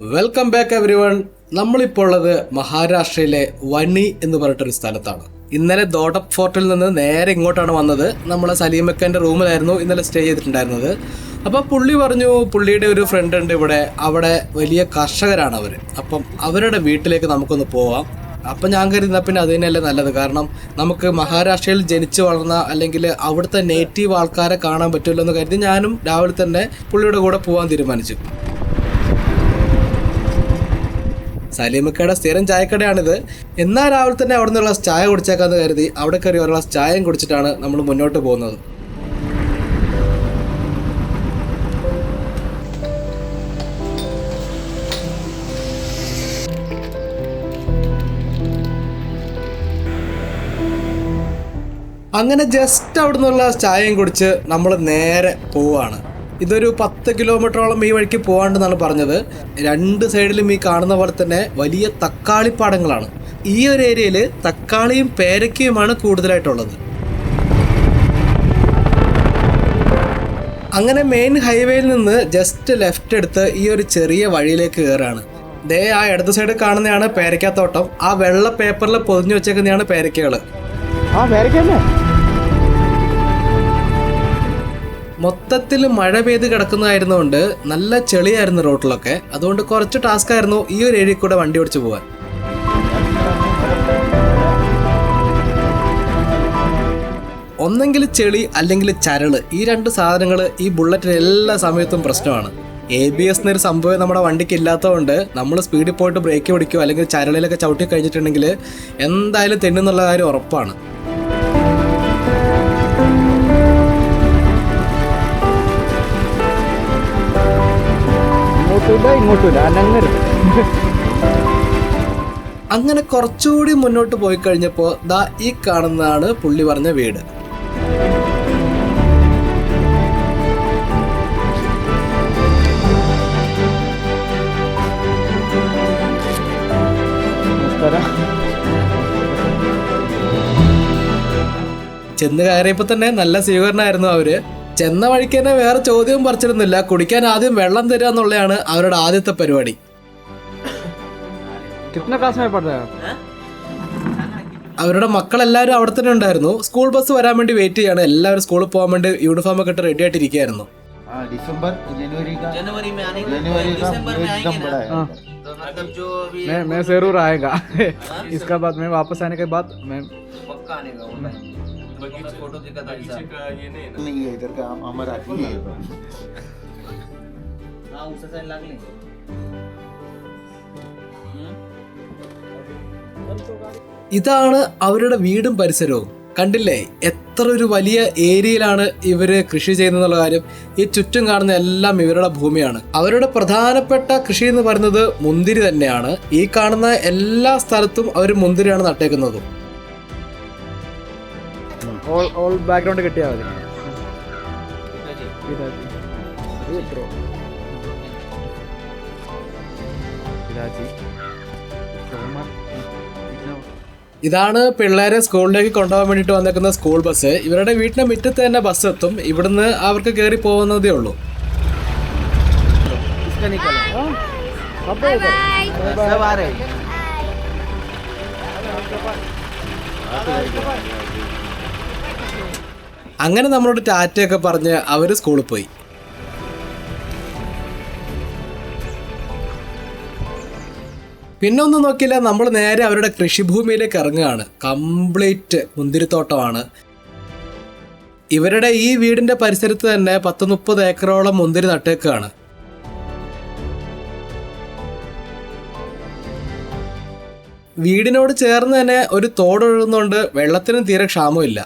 Welcome back everyone. നമ്മളിപ്പോൾ ഉള്ളത് മഹാരാഷ്ട്രയിലെ വണി എന്ന് പറഞ്ഞിട്ടൊരു സ്ഥലത്താണ്. ഇന്നലെ ദോഡപ് ഫോർട്ടിൽ നിന്ന് നേരെ ഇങ്ങോട്ടാണ് വന്നത്. നമ്മളെ സലീമക്കൻ്റെ റൂമിലായിരുന്നു ഇന്നലെ സ്റ്റേ ചെയ്തിട്ടുണ്ടായിരുന്നത്. അപ്പോൾ പുള്ളി പറഞ്ഞു പുള്ളിയുടെ ഒരു ഫ്രണ്ട് ഉണ്ട് ഇവിടെ, അവിടെ വലിയ കർഷകരാണ് അവർ. അപ്പം അവരുടെ വീട്ടിലേക്ക് നമുക്കൊന്ന് പോവാം. അപ്പം ഞാൻ കരുതുന്ന പിന്നെ അത് തന്നെയല്ലേ നല്ലത്. കാരണം നമുക്ക് മഹാരാഷ്ട്രയിൽ ജനിച്ചു വളർന്ന അല്ലെങ്കിൽ അവിടുത്തെ നേറ്റീവ് ആൾക്കാരെ കാണാൻ പറ്റുമല്ലോ എന്ന് കരുതി ഞാനും രാവിലെ തന്നെ പുള്ളിയുടെ കൂടെ പോകാൻ തീരുമാനിച്ചു. സലീമക്കയുടെ സ്ഥിരം ചായക്കടയാണിത്. എന്നാൽ രാവിലെ തന്നെ അവിടെ നിന്നുള്ള ചായ കുടിച്ചേക്കാന്ന് കരുതി അവിടെ കയറി ഒരു ഗ്ലാസ് ചായയും കുടിച്ചിട്ടാണ് നമ്മൾ മുന്നോട്ട് പോകുന്നത്. അങ്ങനെ ജസ്റ്റ് അവിടെ നിന്നുള്ള ചായയും കുടിച്ച് നമ്മൾ നേരെ പോവുകയാണ്. ഇതൊരു 10 കിലോമീറ്ററോളം ഈ വഴിക്ക് പോകാണ്ടെന്നാണ് പറഞ്ഞത്. രണ്ട് സൈഡിലും ഈ കാണുന്ന പോലെ തന്നെ വലിയ തക്കാളിപ്പാടങ്ങളാണ്. ഈ ഒരു ഏരിയയിൽ തക്കാളിയും പേരയ്ക്കയുമാണ് കൂടുതലായിട്ടുള്ളത്. അങ്ങനെ മെയിൻ ഹൈവേയിൽ നിന്ന് ജസ്റ്റ് ലെഫ്റ്റ് എടുത്ത് ഈ ഒരു ചെറിയ വഴിയിലേക്ക് കയറുകയാണ്. ദേ ആ ഇടത് സൈഡ് കാണുന്നതാണ് പേരയ്ക്കാത്തോട്ടം. ആ വെള്ള പേപ്പറിൽ പൊതിഞ്ഞു വെച്ചേക്കുന്നതാണ് പേരയ്ക്കകൾ. മൊത്തത്തിൽ മഴ പെയ്ത് കിടക്കുന്നതായിരുന്നുകൊണ്ട് നല്ല ചെളിയായിരുന്നു റോട്ടിലൊക്കെ. അതുകൊണ്ട് കുറച്ച് ടാസ്ക് ആയിരുന്നു ഈ ഒരു ഏരിയയിൽ കൂടെ വണ്ടി ഓടിച്ചു പോകാൻ. ഒന്നെങ്കിൽ ചെളി അല്ലെങ്കിൽ ചരള്, ഈ രണ്ട് സാധനങ്ങൾ ഈ ബുള്ളറ്റിന് എല്ലാ സമയത്തും പ്രശ്നമാണ്. ABS എന്നൊരു സംഭവം നമ്മുടെ വണ്ടിക്ക് ഇല്ലാത്തതുകൊണ്ട് നമ്മൾ സ്പീഡിൽ പോയിട്ട് ബ്രേക്ക് പിടിക്കുകയോ അല്ലെങ്കിൽ ചരളിലൊക്കെ ചവിട്ടി കഴിഞ്ഞിട്ടുണ്ടെങ്കിൽ എന്തായാലും തെന്നുന്നുള്ള കാര്യം ഉറപ്പാണ്. അങ്ങനെ കുറച്ചുകൂടി മുന്നോട്ട് പോയി കഴിഞ്ഞപ്പോൾ ദാ ഈ കാണുന്നതാണ് പുള്ളി പറഞ്ഞ വീട്. ചെന്ന് കയറിയപ്പോൾ തന്നെ നല്ല സ്വീകരണമായിരുന്നു അവര്. ചെന്ന വഴിക്ക് തന്നെ വേറെ ചോദ്യവും പറിച്ചിരുന്നില്ല. കുടിക്കാൻ ആദ്യം വെള്ളം തരിക എന്നുള്ളതാണ് അവരുടെ ആദ്യത്തെ പരിപാടി. അവരുടെ മക്കളെല്ലാവരും അവിടെ തന്നെ ഉണ്ടായിരുന്നു. സ്കൂൾ ബസ് വരാൻ വേണ്ടി വെയിറ്റ് ചെയ്യാണ്. എല്ലാവരും സ്കൂളിൽ പോകാൻ വേണ്ടി യൂണിഫോം ഒക്കെ ഇട്ട് റെഡി ആയിട്ടിരിക്കുകയായിരുന്നു. मैं जरूर आएगा इसका बाद मैं वापस आने के बाद मैं पक्का आने का होता है। फोटो दिखा था नहीं है इधर का हमारा नहीं है। हाँ उस साइड लागले ഇതാണ് അവരുടെ വീടും പരിസരവും. കണ്ടില്ലേ എത്ര ഒരു വലിയ ഏരിയയിലാണ് ഇവര് കൃഷി ചെയ്യുന്നുള്ള കാര്യം. ഈ ചുറ്റും കാണുന്ന എല്ലാം ഇവരുടെ ഭൂമിയാണ്. അവരുടെ പ്രധാനപ്പെട്ട കൃഷി എന്ന് പറയുന്നത് മുന്തിരി തന്നെയാണ്. ഈ കാണുന്ന എല്ലാ സ്ഥലത്തും അവർ മുന്തിരിയാണ് നട്ടേക്കുന്നത്. all background കിട്ടിയാ മതി. ഇതാണ് പിള്ളേരെ സ്കൂളിലേക്ക് കൊണ്ടുപോകാൻ വേണ്ടിയിട്ട് വന്നേക്കുന്ന സ്കൂൾ ബസ്. ഇവരുടെ വീട്ടിന്റെ മുറ്റത്ത് തന്നെ ബസ് എത്തും. ഇവിടുന്ന് അവർക്ക് കയറി പോകുന്നതേ ഉള്ളൂ. അങ്ങനെ നമ്മളോട് ടാറ്റയൊക്കെ പറഞ്ഞ് അവര് സ്കൂളിൽ പോയി. പിന്നെ ഒന്നും നോക്കിയില്ല, നമ്മൾ നേരെ അവരുടെ കൃഷിഭൂമിയിലേക്ക് ഇറങ്ങുകയാണ്. കംപ്ലീറ്റ് മുന്തിരിത്തോട്ടമാണ്. ഇവരുടെ ഈ വീടിന്റെ പരിസരത്ത് തന്നെ 10-30 ഏക്കറോളം മുന്തിരി നട്ടേക്കാണ്. വീടിനോട് ചേർന്ന് തന്നെ ഒരു തോടൊഴുകുന്നതുകൊണ്ട് വെള്ളത്തിനും തീരെ ക്ഷാമമില്ല.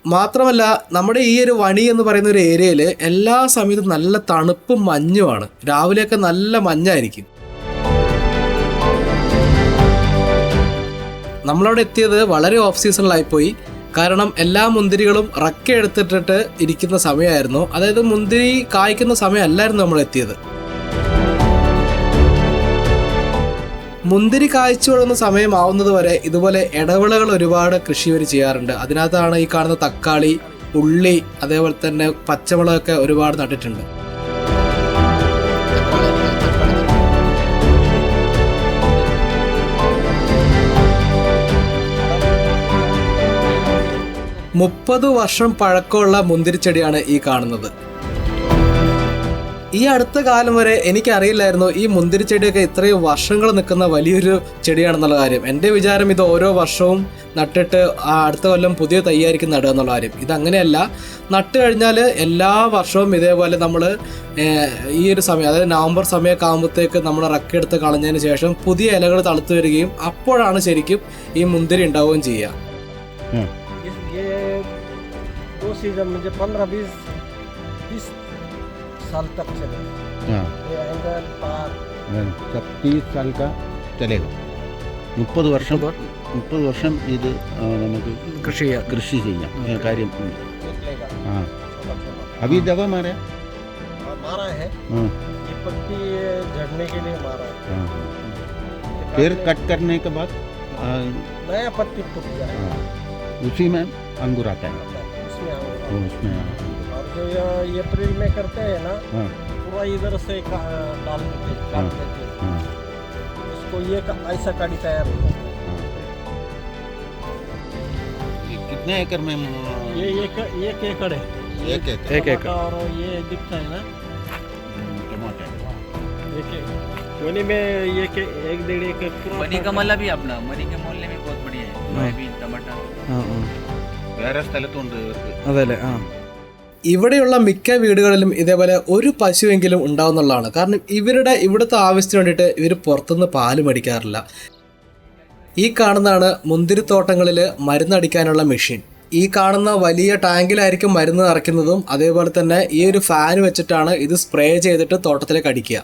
മാത്രമല്ല നമ്മുടെ ഈ ഒരു വണി എന്ന് പറയുന്ന ഒരു ഏരിയയിൽ എല്ലാ സമയത്തും നല്ല തണുപ്പും മഞ്ഞുമാണ്. രാവിലെയൊക്കെ നല്ല മഞ്ഞായിരിക്കും. നമ്മളവിടെ എത്തിയത് വളരെ ഓഫ് സീസണിലായിപ്പോയി. കാരണം എല്ലാ മുന്തിരികളും റക്ക എടുത്തിട്ടിട്ട് ഇരിക്കുന്ന സമയമായിരുന്നു. അതായത് മുന്തിരി കായ്ക്കുന്ന സമയമല്ലായിരുന്നു നമ്മൾ എത്തിയത്. മുന്തിരി കായ്ച്ചു തുടങ്ങുന്ന സമയമാവുന്നത് വരെ ഇതുപോലെ ഇടവിളകൾ ഒരുപാട് കൃഷി ഇവർ ചെയ്യാറുണ്ട്. അതിനകത്താണ് ഈ കാണുന്ന തക്കാളി, ഉള്ളി, അതേപോലെ തന്നെ പച്ചമുളകൊക്കെ ഒരുപാട് നട്ടിട്ടുണ്ട്. 30 വർഷം പഴക്കമുള്ള മുന്തിരിച്ചെടിയാണ് ഈ കാണുന്നത്. ഈ അടുത്ത കാലം വരെ എനിക്കറിയില്ലായിരുന്നു ഈ മുന്തിരിച്ചെടിയൊക്കെ ഇത്രയും വർഷങ്ങൾ നിൽക്കുന്ന വലിയൊരു ചെടിയാണെന്നുള്ള കാര്യം. എൻ്റെ വിചാരം ഇത് ഓരോ വർഷവും നട്ടിട്ട് അടുത്ത കൊല്ലം പുതിയ തൈയായിരിക്കും നടുക എന്നുള്ള കാര്യം. ഇതങ്ങനെയല്ല. നട്ട് കഴിഞ്ഞാൽ എല്ലാ വർഷവും ഇതേപോലെ നമ്മൾ ഈ ഒരു സമയം, അതായത് നവംബർ സമയമൊക്കെ ആകുമ്പോഴത്തേക്ക് നമ്മൾ റക്കെടുത്ത് കളഞ്ഞതിന് ശേഷം പുതിയ ഇലകൾ തളുത്ത് വരികയും അപ്പോഴാണ് ശരിക്കും ഈ മുന്തിരി ഉണ്ടാവുകയും ചെയ്യുക. साल तक चलेगा। हाँ, ये एंगल पार 30 साल का चलेगा. 30 വർഷം ഇത് നമുക്ക് കൃഷി ചെയ്യാം. കൃഷി ചെയ്യാം. കാര്യം निकलेगा। हाँ, छोटा छोटा अभी दवा मारे. मारा है, हाँ, ये पत्ती झड़ने के लिए मारा है। हाँ. फिर कट करने के बाद नया पत्ती फूट जाए, हाँ, उसी में अंगूर आता है. उसमें आऊंगा। उसमें और जो ये अप्रैल में करते हैं ना, हाँ, पूरा इधर से डाल देते काट देते हैं। हाँ, उसको ये ऐसा काटी तैयार होता है। हाँ. ये कितने एकड़ में ये एक एकड़ है। एक एकड़. एक एकड़. और ये दिखता है ना, टमाटर. एक वनी में एक 1.5 एकड़ पूरा मनी का मल्ला भी अपना मनी के मोहल्ले में बहुत बढ़िया है. सोयाबीन, टमाटर. വേറെ സ്ഥലത്തുണ്ട് ഇവർക്ക്. അതല്ലേ. ഇവിടെയുള്ള മിക്ക വീടുകളിലും ഇതേപോലെ ഒരു പശുവെങ്കിലും ഉണ്ടാവുന്നുള്ളതാണ്. കാരണം ഇവിടുത്തെ ആവശ്യത്തിന് വേണ്ടിയിട്ട് ഇവർ പുറത്തുനിന്ന് പാല് മേടിക്കാറില്ല. ഈ കാണുന്നതാണ് മുന്തിരിത്തോട്ടങ്ങളിൽ മരുന്നടിക്കാനുള്ള മെഷീൻ. ഈ കാണുന്ന വലിയ ടാങ്കിലായിരിക്കും മരുന്ന് നിറയ്ക്കുന്നതും അതേപോലെ തന്നെ ഈ ഒരു ഫാൻ വെച്ചിട്ടാണ് ഇത് സ്പ്രേ ചെയ്തിട്ട് തോട്ടത്തിലേക്ക് അടിക്കുക.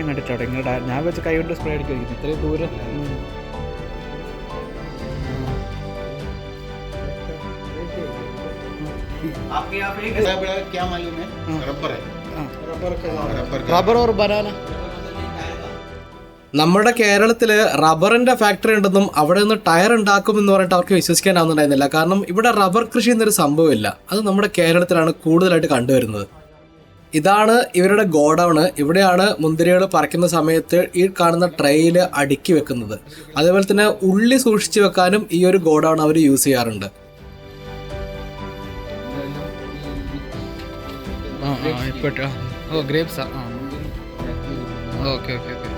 കണ്ടിട്ടോ ഇങ്ങോട്ട് ഞാൻ വെച്ച് കൈ കൊണ്ട് സ്പ്രേ അടിക്കും ഇത്രയും ദൂരം. आपके यहाँ पे बड़ा बड़ा क्या मालूम है? रबर है. रबर का रबर का. Rubber or banana. നമ്മുടെ കേരളത്തിൽ റബ്ബറിൻ്റെ ഫാക്ടറി ഉണ്ടെന്നും അവിടെ നിന്ന് ടയർ ഉണ്ടാക്കുമെന്ന് പറഞ്ഞിട്ട് അവർക്ക് വിശ്വസിക്കാനാവുന്നുണ്ടായിരുന്നില്ല. കാരണം ഇവിടെ റബ്ബർ കൃഷി എന്നൊരു സംഭവമില്ല. അത് നമ്മുടെ കേരളത്തിലാണ് കൂടുതലായിട്ട് കണ്ടുവരുന്നത്. ഇതാണ് ഇവരുടെ ഗോഡൗണ്. ഇവിടെയാണ് മുന്തിരികൾ പറിക്കുന്ന സമയത്ത് ഈ കാണുന്ന ട്രെയിൽ അടുക്കി വെക്കുന്നത്. അതേപോലെ തന്നെ ഉള്ളി സൂക്ഷിച്ചു വെക്കാനും ഈ ഒരു ഗോഡൗൺ അവർ യൂസ് ചെയ്യാറുണ്ട്. ഗ്രേപ്സ്. Okay okay okay.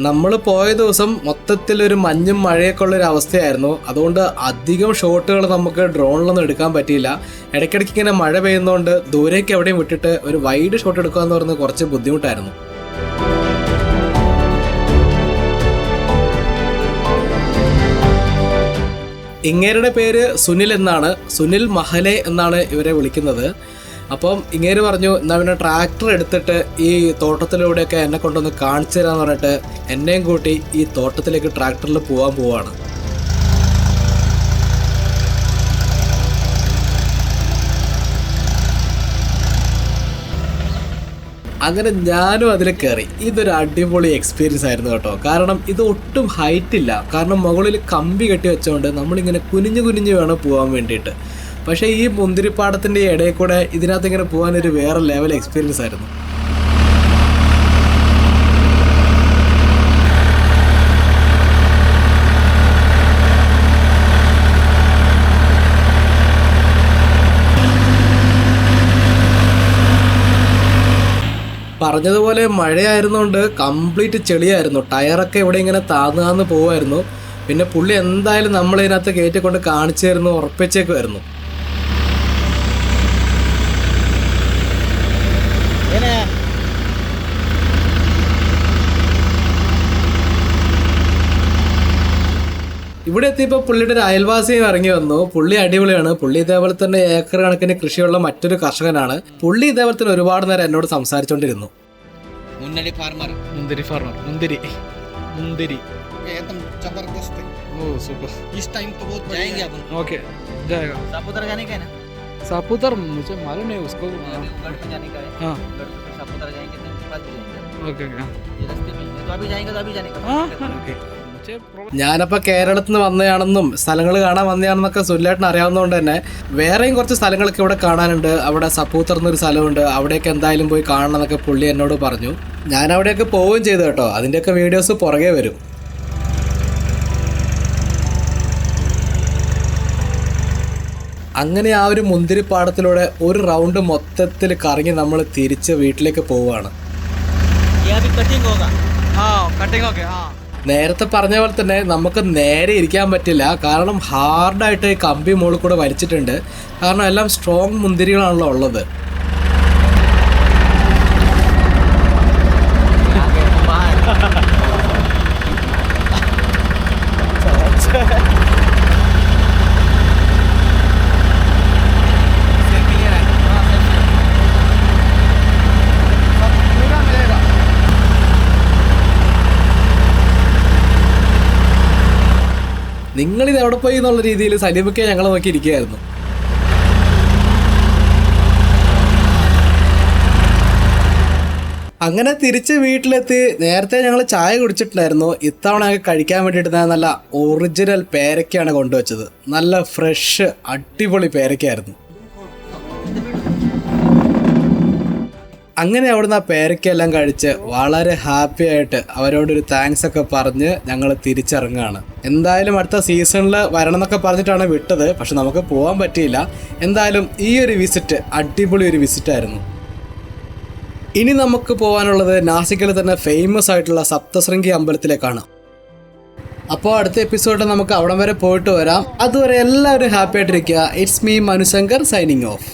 നമ്മൾ പോയ ദിവസം മൊത്തത്തിലൊരു മഞ്ഞും മഴയൊക്കെ ഉള്ളൊരു അവസ്ഥയായിരുന്നു. അതുകൊണ്ട് അധികം ഷോട്ടുകൾ നമുക്ക് ഡ്രോണിലൊന്നും എടുക്കാൻ പറ്റിയില്ല. ഇടയ്ക്കിടയ്ക്ക് ഇങ്ങനെ മഴ പെയ്യുന്നതുകൊണ്ട് ദൂരേക്ക് എവിടെയും വിട്ടിട്ട് ഒരു വൈഡ് ഷോട്ട് എടുക്കുക എന്ന് പറയുന്നത് കുറച്ച് ബുദ്ധിമുട്ടായിരുന്നു. ഇങ്ങേരുടെ പേര് സുനിൽ എന്നാണ്. സുനിൽ മഹലെ എന്നാണ് ഇവരെ വിളിക്കുന്നത്. അപ്പം ഇങ്ങേര് പറഞ്ഞു എന്നാൽ പിന്നെ ട്രാക്ടർ എടുത്തിട്ട് ഈ തോട്ടത്തിലൂടെയൊക്കെ എന്നെ കൊണ്ടൊന്ന് കാണിച്ചു തരാമെന്ന് പറഞ്ഞിട്ട് എന്നെയും കൂട്ടി ഈ തോട്ടത്തിലേക്ക് ട്രാക്ടറിൽ പോവാണ്. അങ്ങനെ ഞാനും അതിൽ കയറി. ഇതൊരു അടിപൊളി എക്സ്പീരിയൻസ് ആയിരുന്നു കേട്ടോ. കാരണം ഇത് ഒട്ടും ഹൈറ്റ് ഇല്ല. കാരണം മുകളിൽ കമ്പി കെട്ടി വെച്ചുകൊണ്ട് നമ്മളിങ്ങനെ കുനിഞ്ഞു വേണം പോകാൻ വേണ്ടിയിട്ട്. പക്ഷേ ഈ മുന്തിരിപ്പാടത്തിൻ്റെ ഇടയിൽ കൂടെ ഇതിനകത്ത് ഇങ്ങനെ പോകാനൊരു വേറെ ലെവൽ എക്സ്പീരിയൻസ് ആയിരുന്നു. പറഞ്ഞതുപോലെ മഴയായിരുന്നുകൊണ്ട് കംപ്ലീറ്റ് ചെളിയായിരുന്നു. ടയറൊക്കെ ഇവിടെ ഇങ്ങനെ താന്ന് പോവായിരുന്നു. പിന്നെ പുള്ളി എന്തായാലും നമ്മളിതിനകത്ത് കയറ്റിക്കൊണ്ട് കാണിച്ചു തരുന്നു, ഉറപ്പിച്ചേക്കുമായിരുന്നു. ഇവിടെ എത്തിയപ്പോൾ പുള്ളിയുടെ ഒരു അയൽവാസിയും ഇറങ്ങി വന്നു. പുള്ളി അടിപൊളിയാണ്. പുള്ളി ഇതേപോലെ തന്നെ ഏക്കർ കണക്കിന് കൃഷിയുള്ള മറ്റൊരു കർഷകനാണ്. പുള്ളി ഇതേപോലെ തന്നെ ഒരുപാട് നേരം എന്നോട് സംസാരിച്ചുകൊണ്ടിരുന്നു. मुन्नरी फार्मर മുന്തിരി ഫാർമർ. മുന്തിരി एकदम जबरदस्त है. ഓ സൂപ്പർ. इस टाइम तो बहुत जाएंगे अपन. ओके जाएगा. सापुतारा जाने का है ना? सापुतारा मुझे मालूम नहीं उसको. गढ़ में जाने का है. हाँ गढ़ से सापुतारा जाएंगे तो उसके बाद भी जाएंगे. Okay okay. ये रास्ते में है. तो अभी जाएंगे तो अभी जाने का. हाँ ओके. मुझे प्रॉब्लम. ഞാനപ്പോൾ കേരളത്തിൽ നിന്ന് വന്നതാണെന്നും സ്ഥലങ്ങൾ കാണാൻ വന്നതാണെന്നൊക്കെ സുല്ലേട്ടൻ അറിയാവുന്നതുകൊണ്ട് തന്നെ വേറെയും കുറച്ച് സ്ഥലങ്ങളൊക്കെ ഇവിടെ കാണാനുണ്ട്. അവിടെ സപ്പൂത്തർ എന്നൊരു സ്ഥലമുണ്ട്. അവിടെയൊക്കെ എന്തായാലും പോയി കാണണം എന്നൊക്കെ പുള്ളി എന്നോട് പറഞ്ഞു. ഞാൻ അവിടെയൊക്കെ പോവുകയും ചെയ്തു കേട്ടോ. അതിൻ്റെയൊക്കെ വീഡിയോസ് പുറകെ വരും. അങ്ങനെ ആ ഒരു മുന്തിരിപ്പാടത്തിലൂടെ ഒരു റൗണ്ട് മൊത്തത്തിൽ കറങ്ങി നമ്മൾ തിരിച്ച് വീട്ടിലേക്ക് പോവുകയാണ്. നേരത്തെ പറഞ്ഞ പോലെ തന്നെ നമുക്ക് നേരെ ഇരിക്കാൻ പറ്റില്ല, കാരണം ഹാർഡായിട്ട് ഈ കമ്പി മുകളിൽ കൂടെ വലിച്ചിട്ടുണ്ട്. കാരണം എല്ലാം സ്ട്രോങ് മുന്തിരികളാണല്ലോ ഉള്ളത്. നിങ്ങളിത് എവിടെ പോയി എന്നുള്ള രീതിയിൽ സലീമൊക്കെ ഞങ്ങളെ നോക്കി ഇരിക്കുകയായിരുന്നു. അങ്ങനെ തിരിച്ച് വീട്ടിലെത്തി. നേരത്തെ ഞങ്ങൾ ചായ കുടിച്ചിട്ടുണ്ടായിരുന്നു. ഇത്തവണ ഞങ്ങൾക്ക് കഴിക്കാൻ വേണ്ടിയിട്ട് നല്ല ഒറിജിനൽ പേരയ്ക്കാണ് കൊണ്ടുവച്ചത്. നല്ല ഫ്രഷ് അടിപൊളി പേരയ്ക്കായിരുന്നു. അങ്ങനെ അവിടുന്ന് ആ പേരയ്ക്കെല്ലാം കഴിച്ച് വളരെ ഹാപ്പി ആയിട്ട് അവരോടൊരു താങ്ക്സ് ഒക്കെ പറഞ്ഞ് ഞങ്ങൾ തിരിച്ചിറങ്ങുകയാണ്. എന്തായാലും അടുത്ത സീസണിൽ വരണം എന്നൊക്കെ പറഞ്ഞിട്ടാണ് വിട്ടത്, പക്ഷെ നമുക്ക് പോകാൻ പറ്റിയില്ല. എന്തായാലും ഈ ഒരു വിസിറ്റ് അടിപൊളി ഒരു വിസിറ്റായിരുന്നു. ഇനി നമുക്ക് പോകാനുള്ളത് നാസിക്കിൽ തന്നെ ഫേമസ് ആയിട്ടുള്ള സപ്തശൃംഗി അമ്പലത്തിലേക്കാണ്. അപ്പോൾ അടുത്ത എപ്പിസോഡിൽ നമുക്ക് അവിടം വരെ പോയിട്ട് വരാം. അതുവരെ എല്ലാവരും ഹാപ്പി ആയിട്ടിരിക്കുക. It's me Manushankar signing off.